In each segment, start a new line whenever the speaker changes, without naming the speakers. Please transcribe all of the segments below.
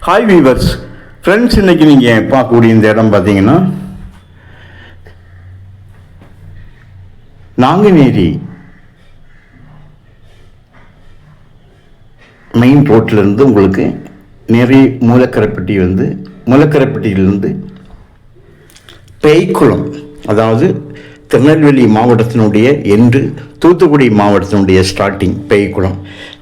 Hi viewers friends, இன்றைக்கி நீங்கள் பார்க்கக்கூடிய இந்த இடம் பார்த்தீங்கன்னா நாங்குநேரி மெயின் ரோட்டிலேருந்து உங்களுக்கு நிறைய மூலக்கரைப்பட்டியிலிருந்து பேய்க்குளம், அதாவது திருநெல்வேலி மாவட்டத்தினுடைய என்று தூத்துக்குடி மாவட்டத்தினுடைய ஸ்டார்டிங் பேய்க்குளம்,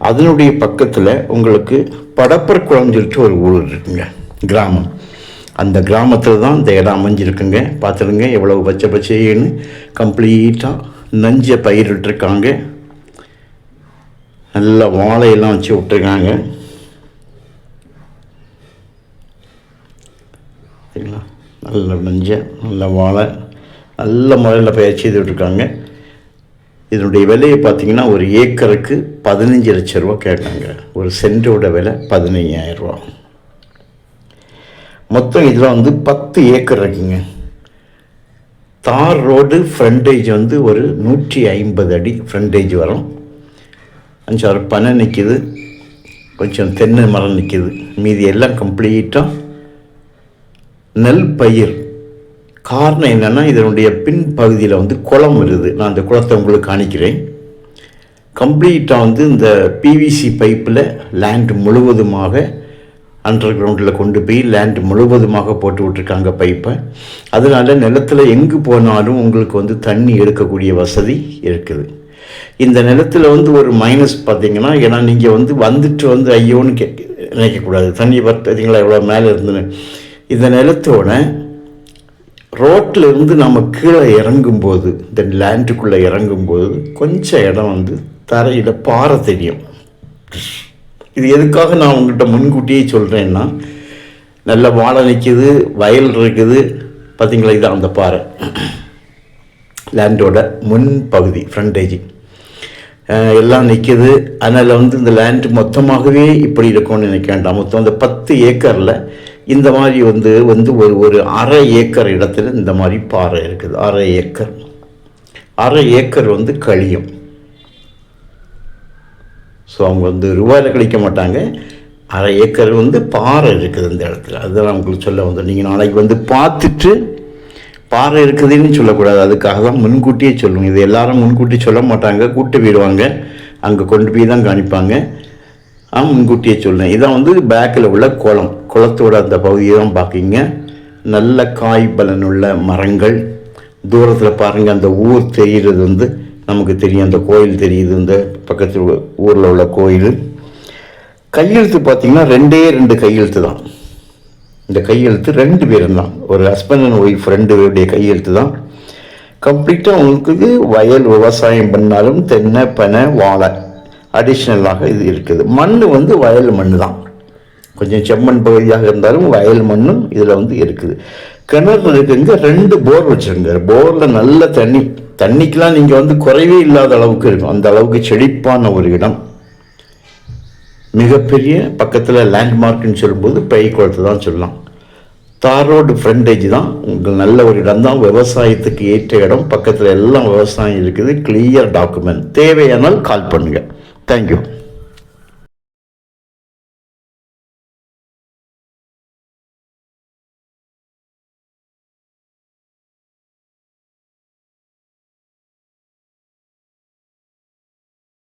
அதனுடைய பக்கத்தில் உங்களுக்கு படப்பர் குளம் சொல்லிட்டு ஒரு ஊர் இருக்குங்க, கிராமம். அந்த கிராமத்தில் தான் இந்த இடம் அமைஞ்சிருக்குங்க. பார்த்துருங்க எவ்வளவு பச்சை பச்சைன்னு கம்ப்ளீட்டாக நஞ்ச பயிரிட்டுருக்காங்க. நல்ல வாழையெல்லாம் வச்சு விட்டுருக்காங்க. சரிங்களா, நல்ல நஞ்ச நல்ல வாழை நல்ல முறையில் பயிற்சி செய்துட்ருக்காங்க. இதனுடைய விலையை பார்த்திங்கன்னா ஒரு ஏக்கருக்கு 15 லட்ச ரூபா கேட்காங்க. ஒரு சென்டோட விலை 15,000 ரூபா. மொத்தம் இதில் வந்து 10 ஏக்கர் இருக்குங்க. தார் ரோடு ஃப்ரண்டேஜ் வந்து ஒரு 150 அடி ஃப்ரண்டேஜ் வரும். 5-6 பனை நிற்கிது, கொஞ்சம் தென்னை மரம் நிற்கிது. மீதி எல்லாம் கம்ப்ளீட்டாக நெல் பயிர். காரணம் என்னென்னா இதனுடைய பின்பகுதியில் வந்து குளம் இருக்குது. நான் அந்த குளத்தை உங்களுக்கு காணிக்கிறேன். கம்ப்ளீட்டாக வந்து இந்த பிவிசி பைப்பில் லேண்ட் முழுவதுமாக அண்டர் கிரவுண்டில் கொண்டு போய் லேண்ட் முழுவதுமாக போட்டு விட்ருக்காங்க பைப்பை. அதனால் நிலத்தில் எங்கு போனாலும் உங்களுக்கு வந்து தண்ணி எடுக்கக்கூடிய வசதி இருக்குது. இந்த நிலத்தில் வந்து ஒரு மைனஸ் பார்த்திங்கன்னா, ஏன்னா நீங்கள் வந்துட்டு ஐயோன்னு நினைக்கக்கூடாது. தண்ணி பார்த்தீங்களா எவ்வளோ மேலே இருந்துன்னு. இந்த நிலத்தோட ரோட்டில் இருந்து நம்ம கீழே இறங்கும்போது, இந்த லேண்டுக்குள்ளே இறங்கும்போது கொஞ்சம் இடம் வந்து தரையில் பாறை தெரியும். இது எதுக்காக நான் உங்கள்கிட்ட முன்கூட்டியே சொல்கிறேன்னா, நல்ல வாழை நிற்கிது, வயல் இருக்குது, பார்த்திங்களா, இதுதான் அந்த பாறை. லேண்டோட முன்பகுதி ஃப்ரண்டேஜ் எல்லாம் நிற்கிது. அதனால் வந்து இந்த லேண்டு மொத்தமாகவே இப்படி இருக்கும்னு நினைக்க வேண்டாம். மொத்தம் அந்த 10 ஏக்கரில் இந்த மாதிரி ஒரு அரை ஏக்கர் இடத்துல இந்த மாதிரி பாறை இருக்குது. அரை ஏக்கர் வந்து கழியும். ஸோ அவங்க ரூபாயில் கழிக்க மாட்டாங்க. அரை ஏக்கர் பாறை இருக்குது இந்த இடத்துல. அதுதான் உங்களுக்கு சொல்ல நீங்கள் நாளைக்கு பார்த்துட்டு பாறை இருக்குதுன்னு சொல்லக்கூடாது. அதுக்காக தான் முன்கூட்டியே சொல்லுங்கள். இது எல்லாரும் முன்கூட்டி சொல்ல மாட்டாங்க, கூட்டு போயிடுவாங்க, அங்கே கொண்டு போய் தான் காணிப்பாங்க. முன்கூட்டியே சொல்லுங்கள். இதான் பேக்கில் உள்ள குளத்தோட அந்த பகுதியை தான் பார்க்கிங்க. நல்ல காய் பலனுள்ள மரங்கள். தூரத்தில் பாருங்கள், அந்த ஊர் தெரிகிறது நமக்கு தெரியும். அந்த கோயில் தெரியுது, இந்த பக்கத்தில் ஊரில் உள்ள கோயில். கையெழுத்து பார்த்திங்கன்னா 2 கையெழுத்து தான். இந்த கையெழுத்து 2 பேரும் தான், ஒரு ஹஸ்பண்ட் அண்ட் ஒய்ஃப் 2 பேருடைய கையெழுத்து தான். கம்ப்ளீட்டாக உங்களுக்கு வயல் விவசாயம் பண்ணாலும் தென்னை பனை வாழை அடிஷ்னலாக இது இருக்குது. மண் வயல் மண் தான். கொஞ்சம் செம்மண் பகுதியாக இருந்தாலும் வயல் மண்ணும் இதில் இருக்குது. கிணறு இருக்குங்க. 2 போர் வச்சுருங்க. போரில் நல்ல தண்ணிக்கெலாம் நீங்கள் குறைவே இல்லாத அளவுக்கு இருக்கும். அந்த அளவுக்கு செழிப்பான ஒரு இடம். மிகப்பெரிய பக்கத்தில் லேண்ட்மார்க்னு சொல்லும்போது பேய்க்குளத்தை தான் சொல்லலாம். தார் ரோடு ஃப்ரண்டேஜ் தான். உங்களுக்கு நல்ல ஒரு இடம் தான், விவசாயத்துக்கு ஏற்ற இடம். பக்கத்தில் எல்லாம் விவசாயம் இருக்குது. Clear document. தேவையானால் கால் பண்ணுங்கள். தேங்க்யூ.